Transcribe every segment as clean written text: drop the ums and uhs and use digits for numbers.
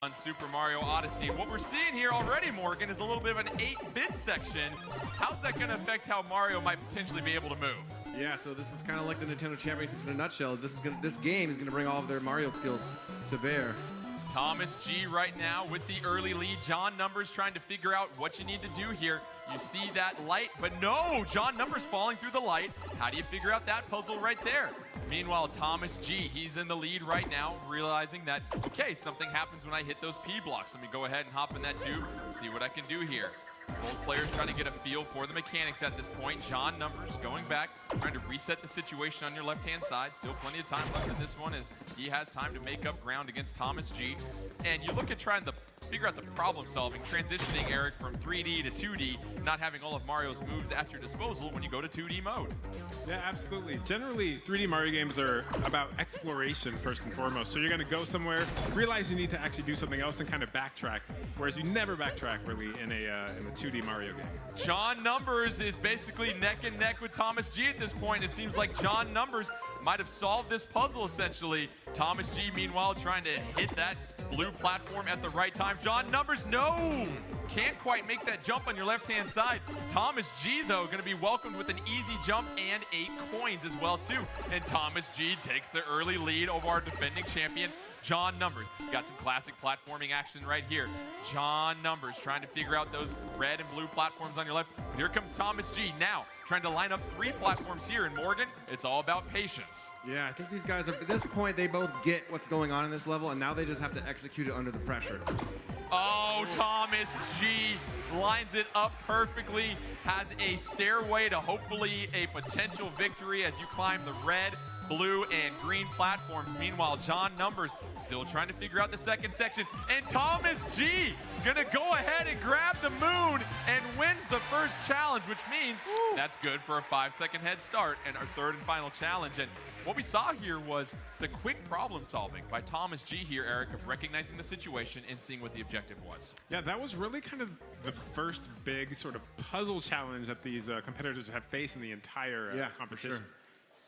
On Super Mario Odyssey. What we're seeing here already, Morgan, is a little bit of an 8-bit section. How's that going to affect how Mario might potentially be able to move? Yeah, so this is kind of like the Nintendo Championships in a nutshell. This game is going to bring all of their Mario skills to bear. Thomas G right now with the early lead. John Numbers trying to figure out what you need to do here. You see that light, but no, John Numbers falling through the light. How do you figure out that puzzle right there? Meanwhile, Thomas G, he's in the lead right now, realizing that, okay, something happens when I hit those P blocks. Let me go ahead and hop in that tube, see what I can do here. Both players trying to get a feel for the mechanics at this point. John Numbers going back, trying to reset the situation on your left-hand side. Still plenty of time left in this one as he has time to make up ground against Thomas G. And you look at trying to figure out the problem solving, transitioning, Eric, from 3D to 2D, not having all of Mario's moves at your disposal when you go to 2D mode. Yeah, absolutely. Generally, 3D Mario games are about exploration first and foremost. So you're going to go somewhere, realize you need to actually do something else, and kind of backtrack. Whereas you never backtrack really in a 2D Mario game. John Numbers is basically neck and neck with Thomas G at this point. It seems like John Numbers might have solved this puzzle essentially. Thomas G, meanwhile, trying to hit that blue platform at the right time. John Numbers, no! Can't quite make that jump on your left-hand side. Thomas G, though, going to be welcomed with an easy jump and 8 coins as well, too. And Thomas G takes the early lead over our defending champion, John Numbers. Got some classic platforming action right here. John Numbers trying to figure out those red and blue platforms on your left. But here comes Thomas G now trying to line up 3 platforms here. And Morgan, it's all about patience. Yeah, I think these guys are, at this point, they both get what's going on in this level, and now they just have to execute it under the pressure. Oh, Thomas G lines it up perfectly, has a stairway to hopefully a potential victory as you climb the red, blue, and green platforms. Meanwhile, John Numbers still trying to figure out the second section. And Thomas G gonna go ahead and grab the moon and wins the first challenge, which means that's good for a 5-second head start and our third and final challenge. And what we saw here was the quick problem solving by Thomas G here, Eric, of recognizing the situation and seeing what the objective was. Yeah, that was really kind of the first big sort of puzzle challenge that these competitors have faced in the entire competition.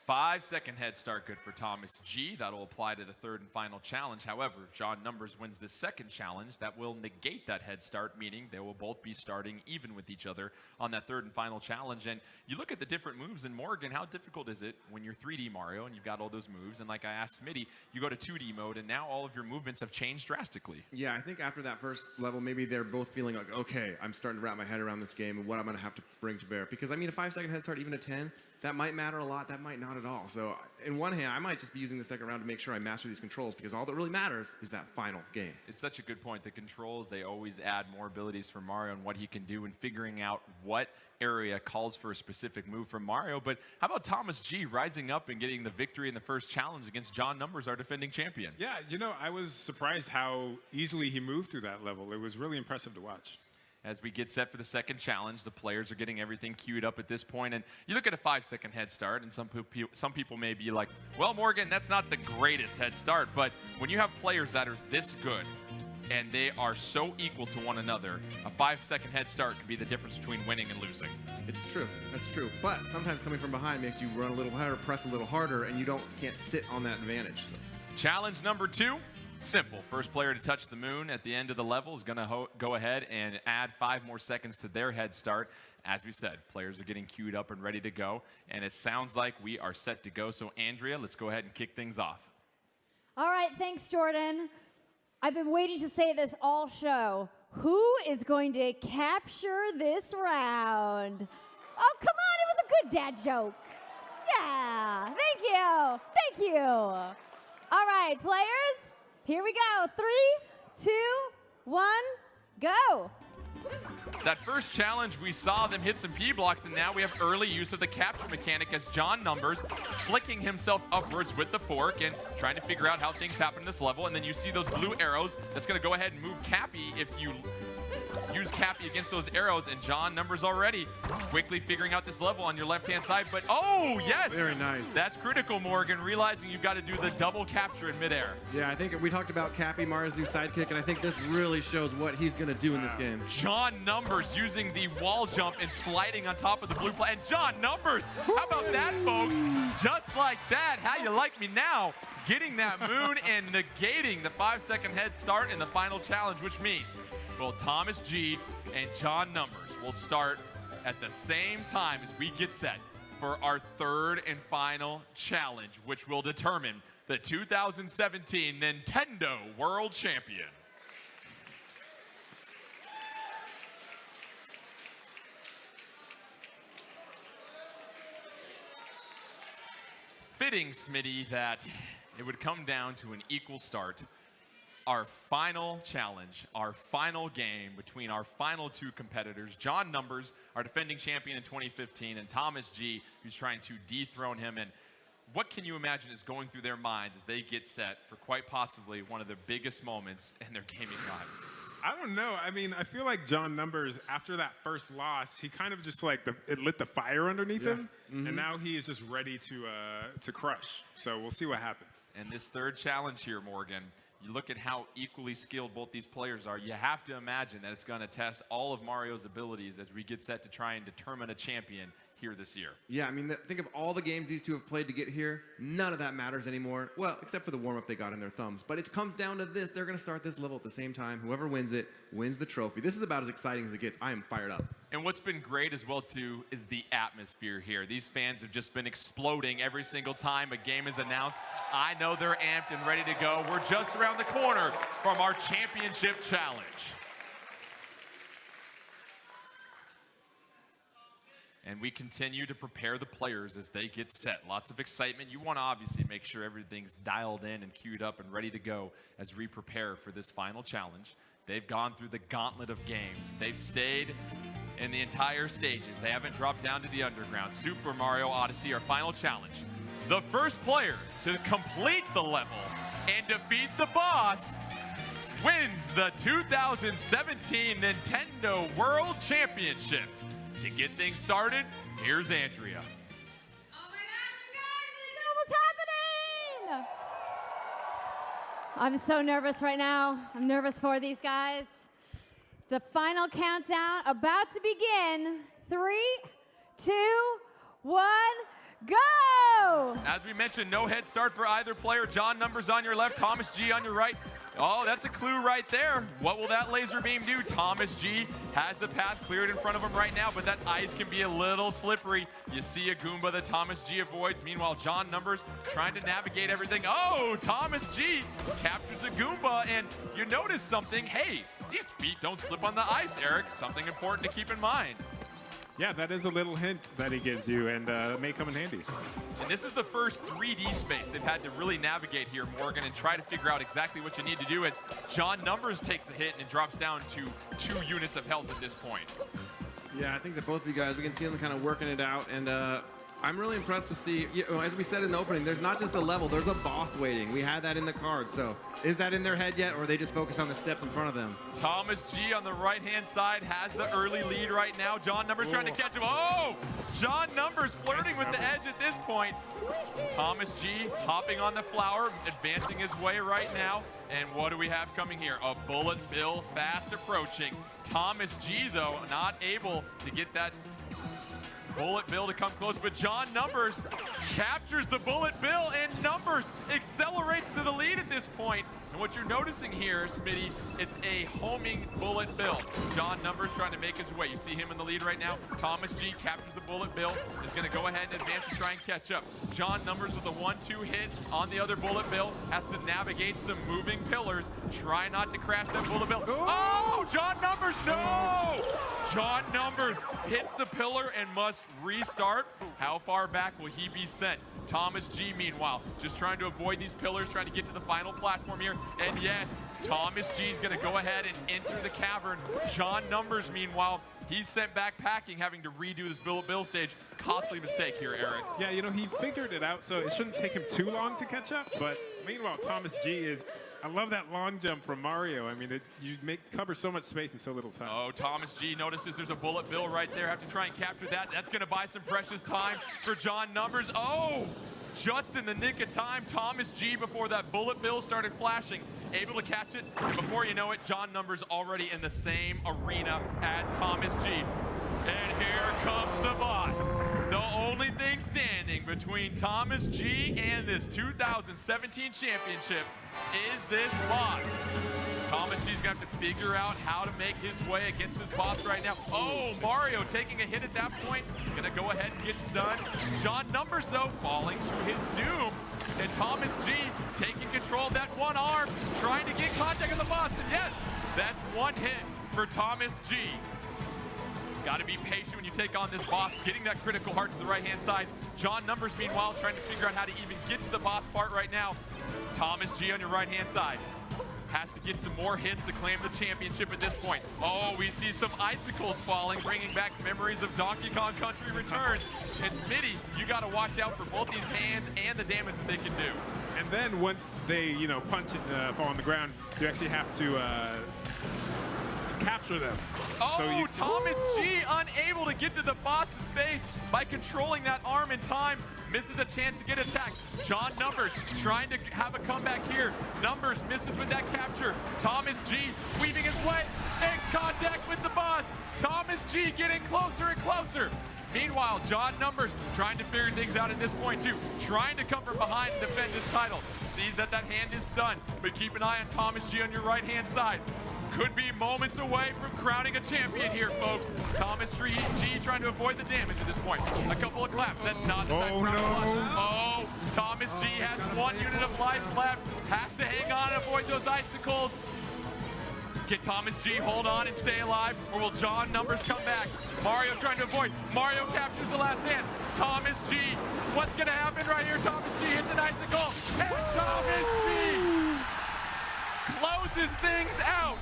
5-second head start good for Thomas G. That'll apply to the third and final challenge. However, if John Numbers wins the second challenge, that will negate that head start, meaning they will both be starting even with each other on that third and final challenge. And you look at the different moves in Morgan, how difficult is it when you're 3D Mario and you've got all those moves? And like I asked Smitty, you go to 2D mode and now all of your movements have changed drastically. Yeah, I think after that first level, maybe they're both feeling like, okay, I'm starting to wrap my head around this game and what I'm going to have to bring to bear. Because, I mean, a 5-second head start, even a 10, that might matter a lot, that might not at all. So in one hand, I might just be using the second round to make sure I master these controls, because all that really matters is that final game. It's such a good point. The controls, they always add more abilities for Mario and what he can do, and figuring out what area calls for a specific move from Mario. But how about Thomas G rising up and getting the victory in the first challenge against John Numbers, our defending champion? Yeah, you know, I was surprised how easily he moved through that level. It was really impressive to watch. As we get set for the second challenge, the players are getting everything queued up at this point, and you look at a 5-second head start, and some people may be like, well, Morgan, that's not the greatest head start, but when you have players that are this good, and they are so equal to one another, a 5-second head start could be the difference between winning and losing. It's true, that's true. But sometimes coming from behind makes you run a little harder, press a little harder, and you can't sit on that advantage. Challenge number 2. Simple. First player to touch the moon at the end of the level is going to go ahead and add 5 more seconds to their head start. As we said, players are getting queued up and ready to go, and it sounds like we are set to go. So, Andrea, let's go ahead and kick things off. All right, thanks, Jordan. I've been waiting to say this all show. Who is going to capture this round? Oh, come on, it was a good dad joke. Yeah, thank you, thank you. All right, players. Here we go. 3, 2, 1, go. That first challenge, we saw them hit some P blocks, and now we have early use of the capture mechanic as John Numbers flicking himself upwards with the fork and trying to figure out how things happen in this level. And then you see those blue arrows. That's going to go ahead and move Cappy if you use Cappy against those arrows, and John Numbers already quickly figuring out this level on your left-hand side. But, oh, yes! Very nice. That's critical, Morgan, realizing you've got to do the double capture in midair. Yeah, I think we talked about Cappy, Mario's new sidekick, and I think this really shows what he's going to do in this game. John Numbers using the wall jump and sliding on top of the blue and John Numbers, how about that, folks? Just like that, how you like me now? getting that moon and negating the 5-second head start in the final challenge, which means, well, Thomas G and John Numbers will start at the same time as we get set for our third and final challenge, which will determine the 2017 Nintendo World Champion. Fitting, Smitty, that it would come down to an equal start. Our final challenge, our final game between our final two competitors, John Numbers, our defending champion in 2015, and Thomas G, who's trying to dethrone him. And what can you imagine is going through their minds as they get set for quite possibly one of the biggest moments in their gaming lives? I don't know. I mean, I feel like John Numbers, after that first loss, he kind of just like it lit the fire underneath him, and now he is just ready to crush. So we'll see what happens. And this third challenge here, Morgan, you look at how equally skilled both these players are. You have to imagine that it's going to test all of Mario's abilities as we get set to try and determine a champion here this year. Yeah, I mean, think of all the games these two have played to get here. None of that matters anymore. Well, except for the warm-up they got in their thumbs. But it comes down to this. They're going to start this level at the same time. Whoever wins it wins the trophy. This is about as exciting as it gets. I am fired up. And what's been great as well, too, is the atmosphere here. These fans have just been exploding every single time a game is announced. I know they're amped and ready to go. We're just around the corner from our championship challenge. And we continue to prepare the players as they get set. Lots of excitement. You want to obviously make sure everything's dialed in and queued up and ready to go as we prepare for this final challenge. They've gone through the gauntlet of games. They've stayed in the entire stages. They haven't dropped down to the underground. Super Mario Odyssey, our final challenge. The first player to complete the level and defeat the boss wins the 2017 Nintendo World Championships. To get things started, here's Andrea. Oh my gosh, you guys, it's almost happening! I'm so nervous right now. I'm nervous for these guys. The final countdown about to begin. 3, 2, 1, go! As we mentioned, no head start for either player. John Numbers on your left, Thomas G on your right. Oh, that's a clue right there. What will that laser beam do? Thomas G has the path cleared in front of him right now, but that ice can be a little slippery. You see a Goomba that Thomas G avoids. Meanwhile, John Numbers trying to navigate everything. Oh, Thomas G captures a Goomba, and you notice something. Hey, these feet don't slip on the ice, Eric. Something important to keep in mind. Yeah, that is a little hint that he gives you, and may come in handy. And this is the first 3D space they've had to really navigate here, Morgan, and try to figure out exactly what you need to do as John Numbers takes the hit and drops down to 2 units of health at this point. Yeah, I think that both of you guys, we can see them kind of working it out, and I'm really impressed to see, you know, as we said in the opening, there's not just a level, there's a boss waiting. We had that in the cards, so is that in their head yet, or are they just focused on the steps in front of them? Thomas G on the right-hand side has the early lead right now. John Numbers trying to catch him. Oh! John Numbers flirting with the edge at this point. Thomas G hopping on the flower, advancing his way right now. And what do we have coming here? A bullet bill fast approaching. Thomas G, though, not able to get that bullet bill to come close, but John Numbers captures the bullet bill, and Numbers accelerates to the lead at this point. And what you're noticing here, Smitty, it's a homing bullet bill. John Numbers trying to make his way. You see him in the lead right now. Thomas G captures the bullet bill, is going to go ahead and advance and try and catch up. John Numbers with a 1-2 hit on the other bullet bill, has to navigate some moving pillars, try not to crash that bullet bill. Oh, John Numbers, no! John Numbers hits the pillar and must restart. How far back will he be sent? Thomas G, meanwhile, just trying to avoid these pillars, trying to get to the final platform here. And yes, Thomas G is going to go ahead and enter the cavern. John Numbers, meanwhile, he's sent back packing, having to redo this bullet bill stage. Costly mistake here, Eric. Yeah, you know, he figured it out, so it shouldn't take him too long to catch up. But meanwhile, Thomas G is, I love that long jump from Mario. I mean, you cover so much space in so little time. Oh, Thomas G notices there's a bullet bill right there. Have to try and capture that. That's going to buy some precious time for John Numbers. Oh, just in the nick of time, Thomas G, before that bullet bill started flashing, able to catch it. And before you know it, John Numbers already in the same arena as Thomas G. And here comes the boss. The only thing standing between Thomas G and this 2017 championship is this boss. Thomas G's gonna have to figure out how to make his way against this boss right now. Oh, Mario taking a hit at that point. Gonna go ahead and get stunned. John Numbers, though, falling to his doom. And Thomas G taking control of that one arm, trying to get contact with the boss. And yes, that's one hit for Thomas G. Got to be patient when you take on this boss, getting that critical heart to the right-hand side. John Numbers, meanwhile, trying to figure out how to even get to the boss part right now. Thomas G on your right-hand side. Has to get some more hits to claim the championship at this point. Oh, we see some icicles falling, bringing back memories of Donkey Kong Country Returns. And Smitty, you got to watch out for both these hands and the damage that they can do. And then once they, punch and fall on the ground, you actually have to capture them. Oh, Thomas G unable to get to the boss's face by controlling that arm in time. Misses a chance to get attacked. John Numbers trying to have a comeback here. Numbers misses with that capture. Thomas G weaving his way, makes contact with the boss. Thomas G getting closer and closer. Meanwhile, John Numbers trying to figure things out at this point too. Trying to come from behind and defend his title. Sees that hand is stunned, but keep an eye on Thomas G on your right-hand side. Could be moments away from crowning a champion here, folks. Thomas G trying to avoid the damage at this point. A couple of claps. That's not the time to crown one. Oh, Thomas G has 1 unit of life left. Has to hang on and avoid those icicles. Can Thomas G hold on and stay alive, or will John Numbers come back? Mario trying to avoid. Mario captures the last hand. Thomas G, what's going to happen right here? Thomas G hits an icicle, and Thomas G closes things out.